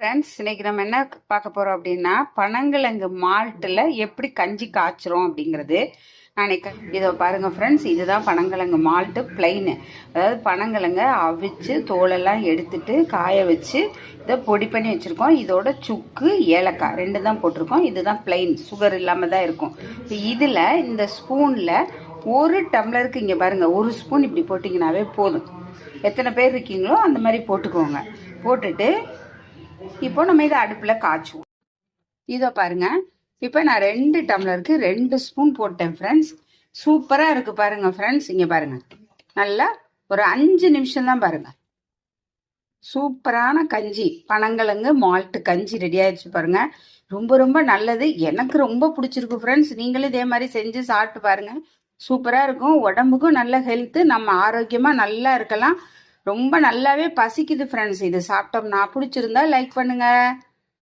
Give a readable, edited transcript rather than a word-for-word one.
Friends, இன்னைக்கு நம்ம என்ன பார்க்க போறோம் அப்படின்னா, பனங்கிழங்கு மால்ட்டில் எப்படி கஞ்சி காய்ச்சுறோம் அப்படிங்கிறது. நாளைக்கு இதை பாருங்க ஃப்ரெண்ட்ஸ், இதுதான் பனங்கிழங்கு மால்ட்டு பிளைனு. அதாவது பனங்கிழங்க அவிச்சு தோலெல்லாம் எடுத்துட்டு காய வச்சு இதை பொடி பண்ணி வச்சுருக்கோம். இதோட சுக்கு ஏலக்காய் ரெண்டு தான் போட்டிருக்கோம். இதுதான் பிளைன், சுகர் இல்லாமல் தான் இருக்கும். இப்போ இதில் இந்த ஸ்பூனில் ஒரு டம்ளருக்கு இங்கே பாருங்கள், ஒரு ஸ்பூன் இப்படி போட்டிங்கனாவே போதும். எத்தனை பேர் இருக்கீங்களோ அந்த மாதிரி போட்டுக்கோங்க. போட்டுட்டு இப்போ நம்ம இதை அடுப்பில் காய்ச்சுவோம். இதை பாருங்க, இப்போ நான் 2 டம்ளருக்கு 2 ஸ்பூன் போட்டேன் ஃப்ரெண்ட்ஸ். சூப்பராக இருக்குது பாருங்க ஃப்ரெண்ட்ஸ். இங்கே பாருங்க, நல்லா ஒரு 5 நிமிஷம் தான் பாருங்க. சூப்பரான கஞ்சி, பனங்கிழங்கு மால்ட்டு கஞ்சி ரெடி ஆயிடுச்சு பாருங்க. ரொம்ப ரொம்ப நல்லது, எனக்கு ரொம்ப பிடிச்சிருக்கு ஃப்ரெண்ட்ஸ். நீங்களும் இதே மாதிரி செஞ்சு சாப்பிட்டு பாருங்க. சூப்பராக இருக்கும், உடம்புக்கும் நல்ல ஹெல்த்து, நம்ம ஆரோக்கியமாக நல்லா இருக்கலாம். ரொம்ப நல்லாவே பசிக்குது ஃப்ரெண்ட்ஸ். இது சாப்பிட்டோம்னா பிடிச்சிருந்தா லைக் பண்ணுங்க.